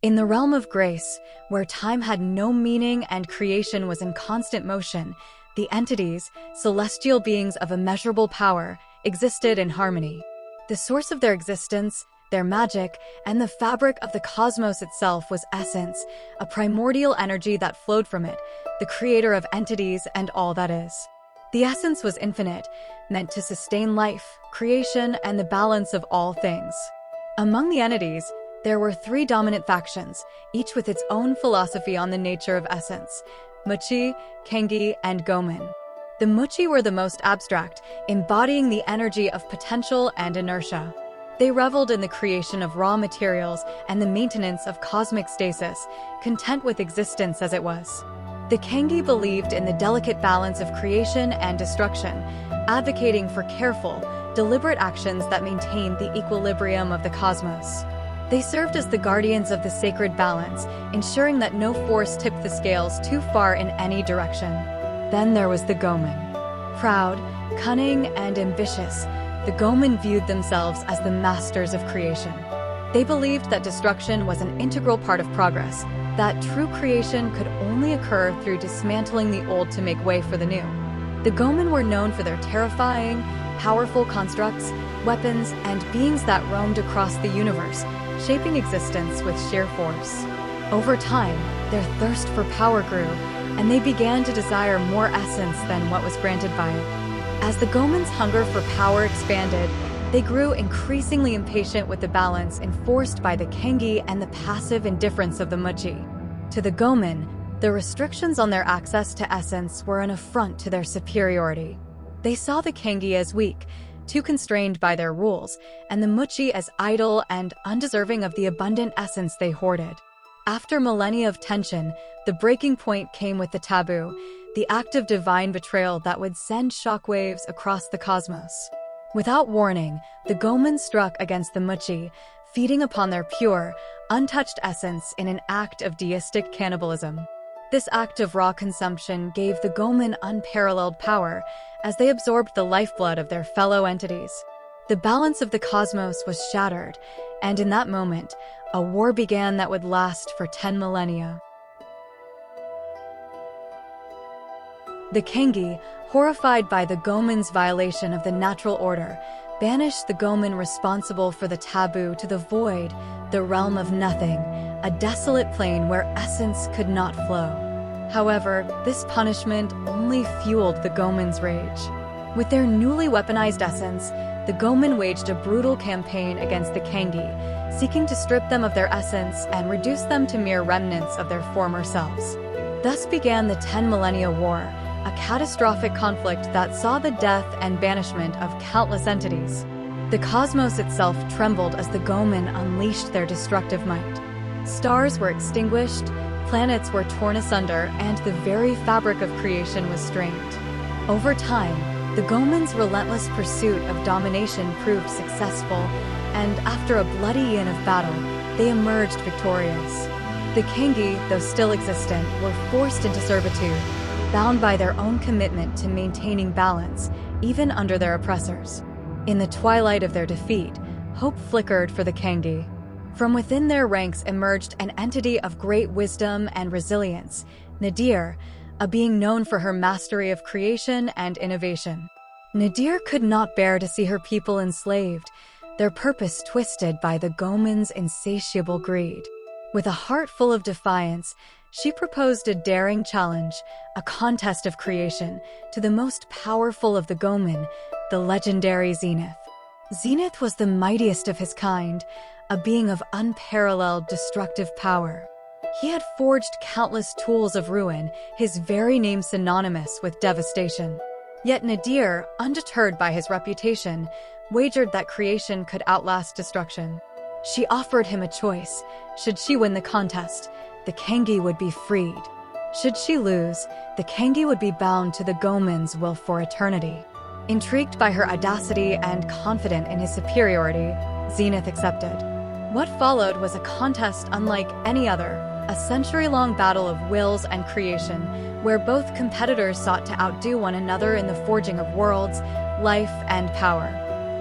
In the realm of grace, where time had no meaning and creation was in constant motion, the entities, celestial beings of immeasurable power, existed in harmony. The source of their existence, their magic, and the fabric of the cosmos itself was essence, a primordial energy that flowed from it, the creator of entities and all that is. The essence was infinite, meant to sustain life, creation, and the balance of all things. Among the entities, there were three dominant factions, each with its own philosophy on the nature of essence: Muchi, Kengi, and Gomen. The Muchi were the most abstract, embodying the energy of potential and inertia. They reveled in the creation of raw materials and the maintenance of cosmic stasis, content with existence as it was. The Kengi believed in the delicate balance of creation and destruction, advocating for careful, deliberate actions that maintained the equilibrium of the cosmos. They served as the guardians of the sacred balance, ensuring that no force tipped the scales too far in any direction. Then there was the Gomen. Proud, cunning, and ambitious, the Gomen viewed themselves as the masters of creation. They believed that destruction was an integral part of progress, that true creation could only occur through dismantling the old to make way for the new. The Gomen were known for their terrifying, powerful constructs, weapons, and beings that roamed across the universe, shaping existence with sheer force. Over time, their thirst for power grew, and they began to desire more essence than what was granted by it. As the Gomen's hunger for power expanded, they grew increasingly impatient with the balance enforced by the Kengi and the passive indifference of the Muchi. To the Gomen, the restrictions on their access to essence were an affront to their superiority. They saw the Kengi as weak, too constrained by their rules, and the Muchi as idle and undeserving of the abundant essence they hoarded. After millennia of tension, the breaking point came with the taboo, the act of divine betrayal that would send shockwaves across the cosmos. Without warning, the Gomen struck against the Muchi, feeding upon their pure, untouched essence in an act of deistic cannibalism. This act of raw consumption gave the Gomen unparalleled power, as they absorbed the lifeblood of their fellow entities. The balance of the cosmos was shattered, and in that moment, a war began that would last for 10 millennia. The Kengi, horrified by the Gomen's violation of the natural order, banished the Gomen responsible for the taboo to the void, the realm of nothing, a desolate plain where essence could not flow. However, this punishment only fueled the Gomen's rage. With their newly weaponized essence, the Gomen waged a brutal campaign against the Kengi, seeking to strip them of their essence and reduce them to mere remnants of their former selves. Thus began the 10 Millennia War, a catastrophic conflict that saw the death and banishment of countless entities. The cosmos itself trembled as the Gomen unleashed their destructive might. Stars were extinguished, planets were torn asunder, and the very fabric of creation was strained. Over time, the Gomen's relentless pursuit of domination proved successful, and after a bloody yin of battle, they emerged victorious. The Kengi, though still existent, were forced into servitude, bound by their own commitment to maintaining balance, even under their oppressors. In the twilight of their defeat, hope flickered for the Kengi. From within their ranks emerged an entity of great wisdom and resilience, Nadir, a being known for her mastery of creation and innovation. Nadir could not bear to see her people enslaved, their purpose twisted by the Gomen's insatiable greed. With a heart full of defiance, she proposed a daring challenge, a contest of creation, to the most powerful of the Gomen, the legendary Zenith. Zenith was the mightiest of his kind, a being of unparalleled destructive power. He had forged countless tools of ruin, his very name synonymous with devastation. Yet Nadir, undeterred by his reputation, wagered that creation could outlast destruction. She offered him a choice. Should she win the contest, the Kengi would be freed. Should she lose, the Kengi would be bound to the Gomen's will for eternity. Intrigued by her audacity and confident in his superiority, Zenith accepted. What followed was a contest unlike any other, a century-long battle of wills and creation, where both competitors sought to outdo one another in the forging of worlds, life, and power.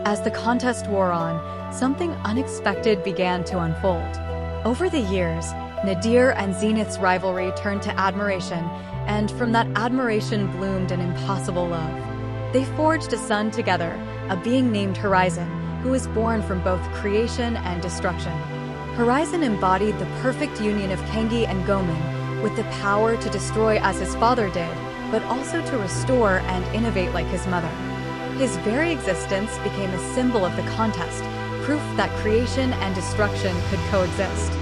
As the contest wore on, something unexpected began to unfold. Over the years, Nadir and Zenith's rivalry turned to admiration, and from that admiration bloomed an impossible love. They forged a son together, a being named Horizon, who was born from both creation and destruction. Horizon embodied the perfect union of Kengi and Gomen, with the power to destroy as his father did, but also to restore and innovate like his mother. His very existence became a symbol of the contest, proof that creation and destruction could coexist.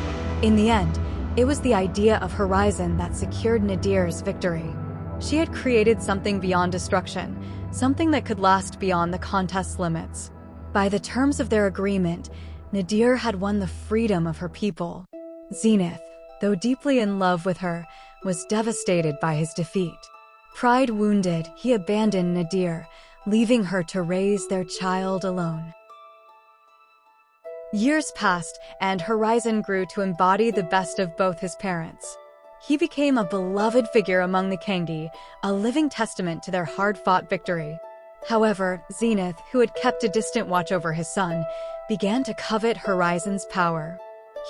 In the end, it was the idea of Horizon that secured Nadir's victory. She had created something beyond destruction, something that could last beyond the contest's limits. By the terms of their agreement, Nadir had won the freedom of her people. Zenith, though deeply in love with her, was devastated by his defeat. Pride wounded, he abandoned Nadir, leaving her to raise their child alone. Years passed, and Horizon grew to embody the best of both his parents. He became a beloved figure among the Kengi, a living testament to their hard-fought victory. However, Zenith, who had kept a distant watch over his son, began to covet Horizon's power.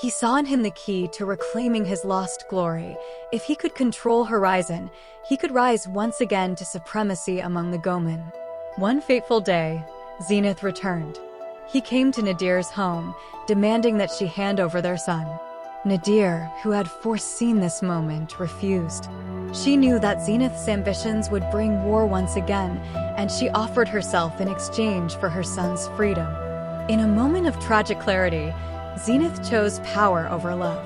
He saw in him the key to reclaiming his lost glory. If he could control Horizon, he could rise once again to supremacy among the Gomen. One fateful day, Zenith returned. He came to Nadir's home, demanding that she hand over their son. Nadir, who had foreseen this moment, refused. She knew that Zenith's ambitions would bring war once again, and she offered herself in exchange for her son's freedom. In a moment of tragic clarity, Zenith chose power over love.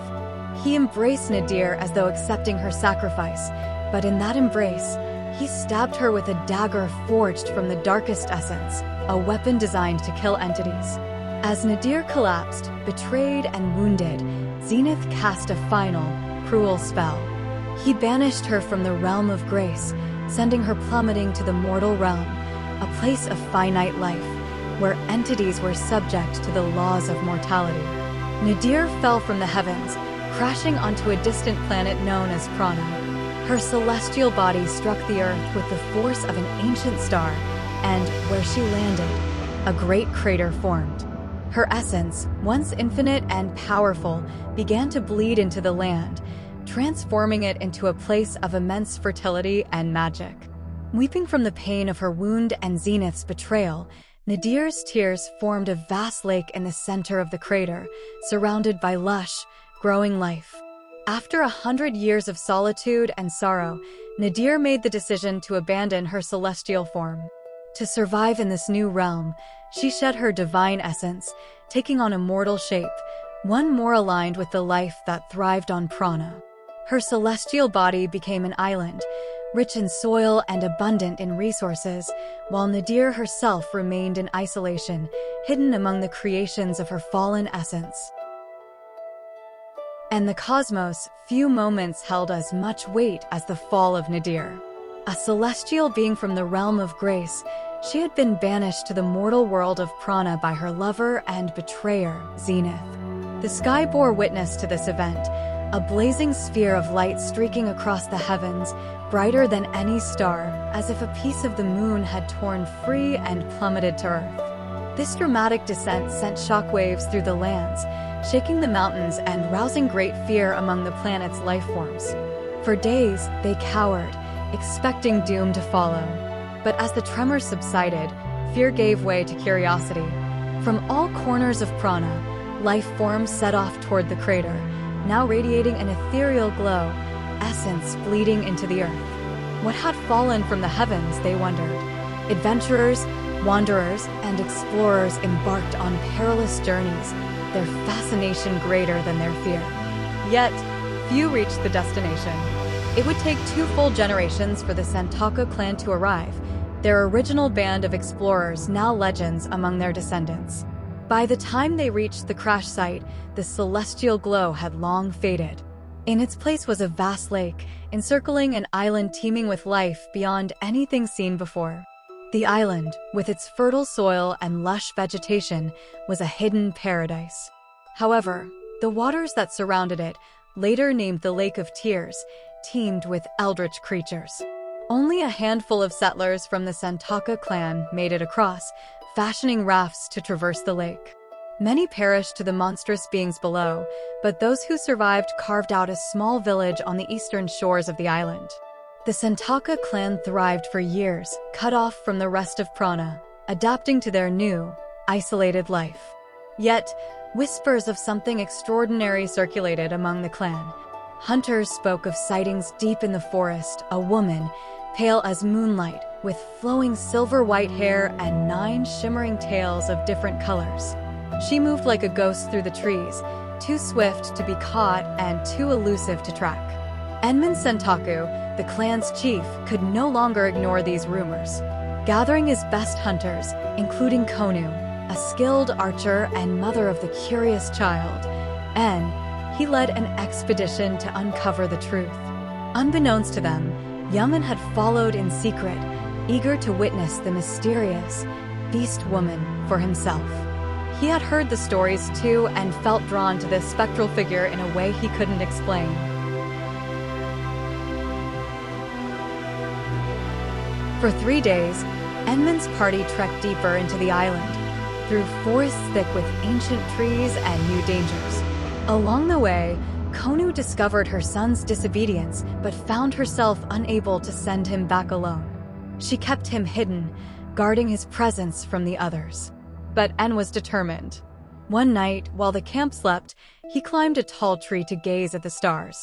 He embraced Nadir as though accepting her sacrifice, but in that embrace, he stabbed her with a dagger forged from the darkest essence, a weapon designed to kill entities. As Nadir collapsed, betrayed and wounded, Zenith cast a final, cruel spell. He banished her from the realm of grace, sending her plummeting to the mortal realm, a place of finite life, where entities were subject to the laws of mortality. Nadir fell from the heavens, crashing onto a distant planet known as Prana. Her celestial body struck the earth with the force of an ancient star, and where she landed, a great crater formed. Her essence, once infinite and powerful, began to bleed into the land, transforming it into a place of immense fertility and magic. Weeping from the pain of her wound and Zenith's betrayal, Nadir's tears formed a vast lake in the center of the crater, surrounded by lush, growing life. After 100 years of solitude and sorrow, Nadir made the decision to abandon her celestial form. To survive in this new realm, she shed her divine essence, taking on a mortal shape, one more aligned with the life that thrived on Prana. Her celestial body became an island, rich in soil and abundant in resources, while Nadir herself remained in isolation, hidden among the creations of her fallen essence. And the cosmos, few moments held as much weight as the fall of Nadir. A celestial being from the realm of grace, she had been banished to the mortal world of Prana by her lover and betrayer, Zenith. The sky bore witness to this event, a blazing sphere of light streaking across the heavens, brighter than any star, as if a piece of the moon had torn free and plummeted to Earth. This dramatic descent sent shockwaves through the lands, shaking the mountains and rousing great fear among the planet's life forms. For days, they cowered, expecting doom to follow. But as the tremors subsided, fear gave way to curiosity. From all corners of Prana, life forms set off toward the crater, now radiating an ethereal glow, essence bleeding into the earth. What had fallen from the heavens, they wondered. Adventurers, wanderers, and explorers embarked on perilous journeys, their fascination greater than their fear. Yet, few reached the destination. It would take 2 full generations for the Santaka clan to arrive, their original band of explorers now legends among their descendants. By the time they reached the crash site, the celestial glow had long faded. In its place was a vast lake, encircling an island teeming with life beyond anything seen before. The island, with its fertile soil and lush vegetation, was a hidden paradise. However, the waters that surrounded it, later named the Lake of Tears, teemed with eldritch creatures. Only a handful of settlers from the Santaka clan made it across, fashioning rafts to traverse the lake. Many perished to the monstrous beings below, but those who survived carved out a small village on the eastern shores of the island. The Sentaka clan thrived for years, cut off from the rest of Prana, adapting to their new, isolated life. Yet, whispers of something extraordinary circulated among the clan. Hunters spoke of sightings deep in the forest, a woman, pale as moonlight, with flowing silver-white hair and 9 shimmering tails of different colors. She moved like a ghost through the trees, too swift to be caught and too elusive to track. Enman Sentaku, the clan's chief, could no longer ignore these rumors. Gathering his best hunters, including Konu, a skilled archer and mother of the curious child, he led an expedition to uncover the truth. Unbeknownst to them, Yaman had followed in secret, eager to witness the mysterious beast woman for himself. He had heard the stories too and felt drawn to this spectral figure in a way he couldn't explain. For 3 days, Enman's party trekked deeper into the island, through forests thick with ancient trees and new dangers. Along the way, Konu discovered her son's disobedience but found herself unable to send him back alone. She kept him hidden, guarding his presence from the others. But En was determined. One night, while the camp slept, he climbed a tall tree to gaze at the stars.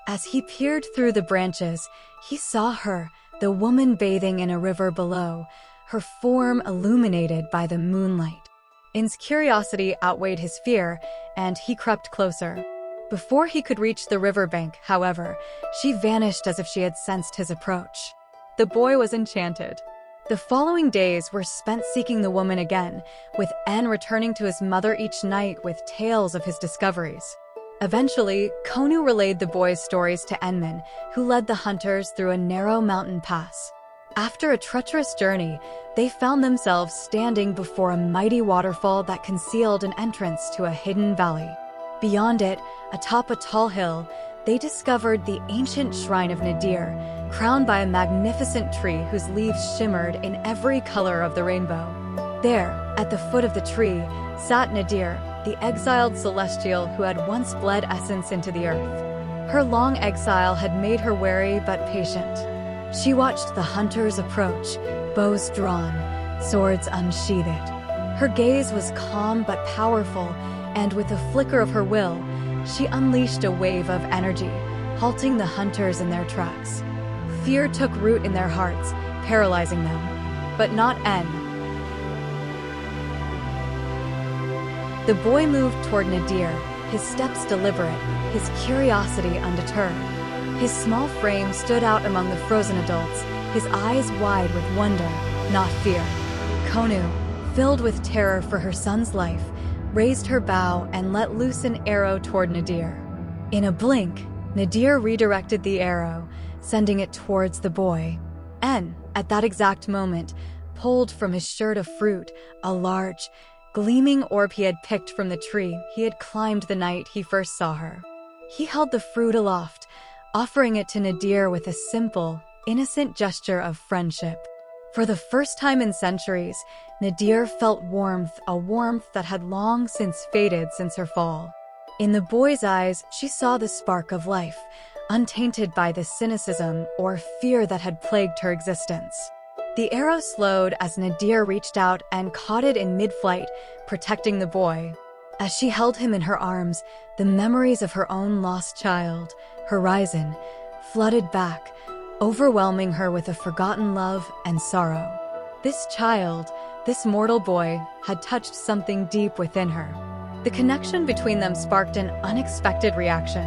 As he peered through the branches, he saw her, the woman bathing in a river below, her form illuminated by the moonlight. En's curiosity outweighed his fear, and he crept closer. Before he could reach the riverbank, however, she vanished as if she had sensed his approach. The boy was enchanted. The following days were spent seeking the woman again, with En returning to his mother each night with tales of his discoveries. Eventually, Konu relayed the boy's stories to Enman, who led the hunters through a narrow mountain pass. After a treacherous journey, they found themselves standing before a mighty waterfall that concealed an entrance to a hidden valley. Beyond it, atop a tall hill, they discovered the ancient shrine of Nadir, crowned by a magnificent tree whose leaves shimmered in every color of the rainbow. There, at the foot of the tree, sat Nadir, the exiled celestial who had once bled essence into the earth. Her long exile had made her wary but patient. She watched the hunters approach, bows drawn, swords unsheathed. Her gaze was calm but powerful, and with a flicker of her will, she unleashed a wave of energy, halting the hunters in their tracks. Fear took root in their hearts, paralyzing them. But not En. The boy moved toward Nadir, his steps deliberate, his curiosity undeterred. His small frame stood out among the frozen adults, his eyes wide with wonder, not fear. Konu, filled with terror for her son's life, raised her bow and let loose an arrow toward Nadir. In a blink, Nadir redirected the arrow, sending it towards the boy. En, at that exact moment, pulled from his shirt a fruit, a large, gleaming orb he had picked from the tree he had climbed the night he first saw her. He held the fruit aloft, offering it to Nadir with a simple, innocent gesture of friendship. For the first time in centuries, Nadir felt warmth, a warmth that had long since faded since her fall. In the boy's eyes, she saw the spark of life, untainted by the cynicism or fear that had plagued her existence. The arrow slowed as Nadir reached out and caught it in mid-flight, protecting the boy. As she held him in her arms, the memories of her own lost child, Horizon, flooded back, overwhelming her with a forgotten love and sorrow. This child, this mortal boy, had touched something deep within her. The connection between them sparked an unexpected reaction.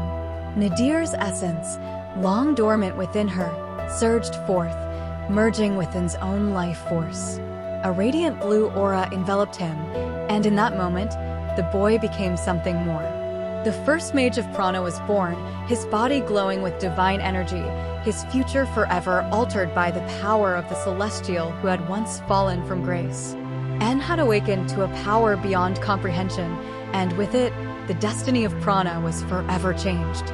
Nadir's essence, long dormant within her, surged forth, merging with En's own life force. A radiant blue aura enveloped him, and in that moment, the boy became something more. The first mage of Prana was born, his body glowing with divine energy, his future forever altered by the power of the celestial who had once fallen from grace. En had awakened to a power beyond comprehension, and with it, the destiny of Prana was forever changed.